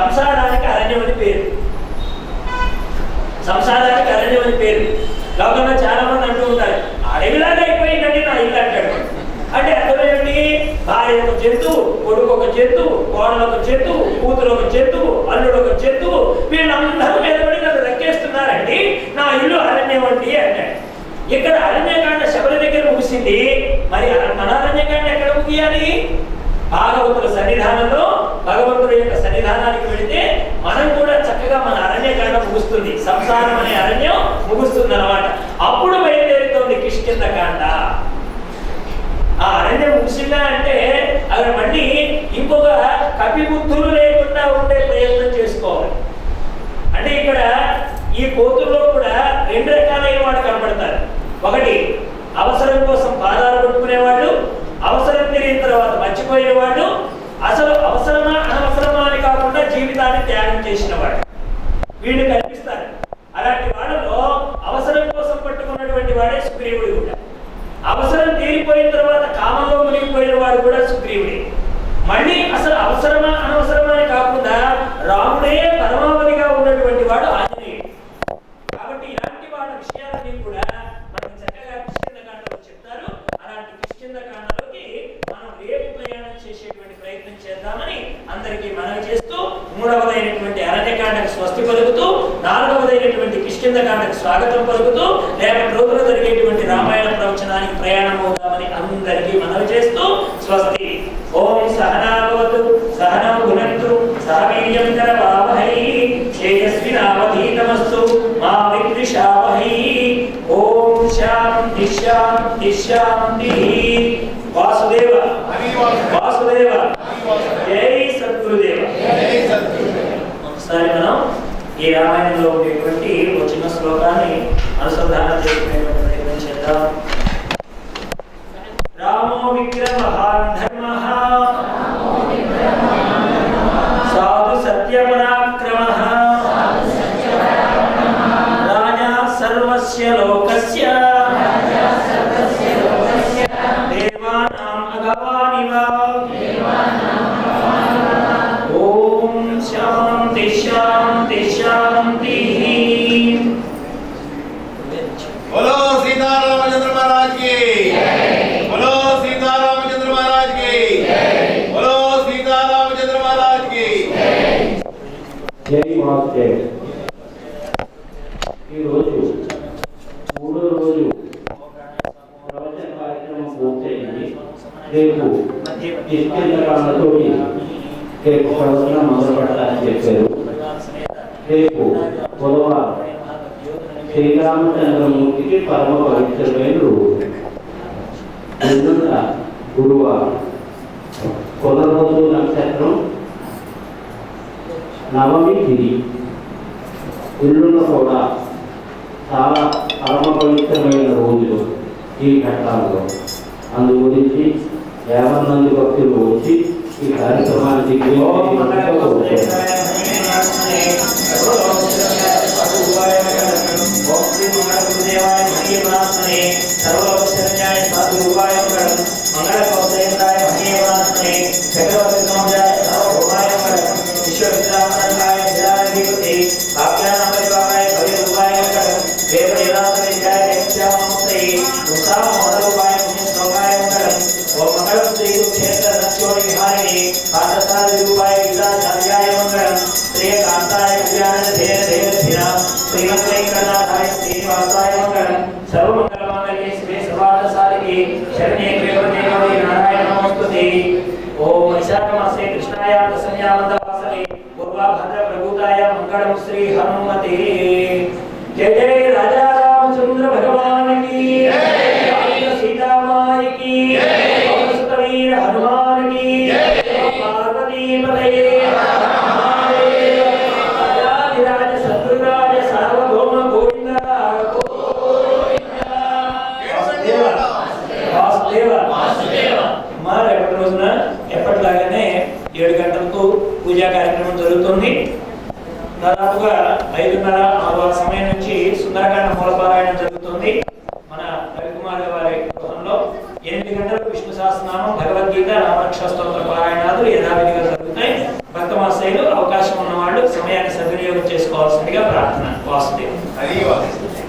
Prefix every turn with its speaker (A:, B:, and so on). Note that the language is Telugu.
A: సంసారానికి అరణ్యం అని పేరు. సంసారానికి అరణ్యం అని పేరు. లోకంలో చాలా మంది అంటూ ఉంటారు, అడవిలాగా అయిపోయిందండి నా ఇల్లు అంటాడు. అంటే అర్థమేంటి? భార్య ఒక జంతువు, కొడుకు ఒక జంతువు, కోడలు ఒక జంతువు, కూతురు ఒక జంతువు, అల్లుడు ఒక జంతువు, వీళ్ళందరూ మీద పడి నన్ను రక్కేస్తున్నారండి, నా ఇల్లు అరణ్యం అండి అంటాడు. ఇక్కడ అరణ్యకాండ శబరి దగ్గర ముగిసింది, మరి మన అరణ్యకాండ ఎక్కడ ముగియాలి? భాగవతుల సన్నిధానంలో భగవంతుడి యొక్క సన్నిధానానికి వెళితే మనం కూడా చక్కగా మన అరణ్యకాండ ముగుస్తుంది, సంసారం అనే అరణ్యం ముగుస్తుంది అన్నమాట. అప్పుడు బయలుదేరుతోంది కిష్కింధకాండ. ఆ అరణ్యం ముగిసిందా అంటే అక్కడ మళ్ళీ ఇంకొక కపిబుద్ధులు లేకుండా ఉండే ప్రయత్నం చేసుకోవాలి. అంటే ఇక్కడ ఈ కోతుల్లో కూడా రెండు రకాలైన వాడు కనబడతారు. ఒకటి అవసరం కోసం పాదాలు పట్టుకునేవాళ్ళు, అవసరం తిరిగిన తర్వాత మర్చిపోయిన వాళ్ళు, అసలు అవసరమా అనవసరమా అని కాకుండా జీవితాన్ని త్యాగం చేసిన వాడు, వీళ్ళు కనిపిస్తారు. అలాంటి వాళ్ళలో అవసరం కోసం పట్టుకున్నటువంటి వాడే సుగ్రీవుడు కూడా. అవసరం తీరిపోయిన తర్వాత కామంలో మునిగిపోయిన వాడు కూడా సుగ్రీవుడే. మళ్ళీ అసలు అవసరమా అనవసరమా అని కాకుండా రాముడే పరమావధిగా ఉన్నటువంటి వాడు ఆంజనేయుడు. కాబట్టి ఇలాంటి వాళ్ళ విషయాలన్నీ కూడా మనకి చక్కగా కిష్కింధకాండలో చెప్తారు. అలాంటి కిష్కింధకాండలోకి మనం రేపు ప్రయాణం చేసేటువంటి ప్రయత్నం చేద్దామని అందరికీ మనవి చేస్తూ, మూడవదైనటువంటి అరణ్యకాండకు స్వస్తి పలుకుతూ, నాలుగవదైనటువంటి కిష్కింధకాండకు స్వాగతం పలుకుతూ, రేపటి రోజున జరిగేటువంటి రామాయణ ప్రవచనానికి ప్రయాణం అవుతామని అందరికీ మనవి చేస్తూ స్వస్తి. ఓం సహనాభవతు సహనౌ భునక్తు సహ వీర్యం కరవావహై తేజస్వినావధీతమస్తు మా విద్విషావహై. ఓం శాంతి శాంతి శాంతి. వాసుదేవ వాసుదేవ జై సద్గురుదేవ. ఒకసారి మనం ఈ రామాయణంలో ఉండేటువంటి ఒక చిన్న శ్లోకాన్ని అనుసంధానం చేసుకునేటువంటి ప్రయత్నం చేద్దాం. రామో విక్రమహాన్ ధర్మః సాధు సత్యపరాక్రమః రాజా సర్వస్య లోకస్య దేవానాం అగవానివ. ఓం శాంతి శాంతి శాంతి.
B: बोलो सीतारामचंद्र महाराज की जय। बोलो सीतारामचंद्र महाराज की जय। बोलो सीतारामचंद्र महाराज की जय।
C: जय वासुदेव. ఈ రోజు మూడో రోజు ప్రవచన కార్యక్రమం పూర్తయింది. రేపు కిష్కింధకాండతో రేపు ప్రవచనం మొదలు పెట్టాలని చెప్పారు. రేపు బుధవారం శ్రీరామచంద్రమూర్తికి పరమ పవిత్రమైన గురువారం, కుదరదు నక్షత్రం, నవమి తిథి. ఇల్లున్న కూడా చాలా పరమ పవిత్రమైన రోజులు ఈ ఘట్టాల్లో. అందు గురించి 50 మంది భక్తులు వచ్చి ఈ కార్యక్రమానికి श्री हनुमते. जय जय राजा रामचंद्र भगवान की जय, सीता माई की जय, सुतवीर हनुमान की जय, पार्वती पतये राज सद्गुराज सार्वभौम गोविंद రేపటి రోజున ఎప్పటిలాగానే 7 గంటలకు పూజా కార్యక్రమం జరుగుతుంది. దాదాపుగా 5:30 సమయం నుంచి సుందరకాండ మూలపారాయణం జరుగుతుంది. మన రవికుమార్ వారి గృహంలో 8 గంటలకు విష్ణు సహస్రనామం, భగవద్గీత, రామరక్ష స్తోత్ర పారాయణాలు యథావిధిగా జరుగుతాయి. భక్తమాసే
A: లేదు. అవకాశం ఉన్న వాళ్ళు సమయాన్ని సద్వినియోగం చేసుకోవాల్సిందిగా ప్రార్థన. వాసుదేవ్.
B: హరి వాసుదేవ్.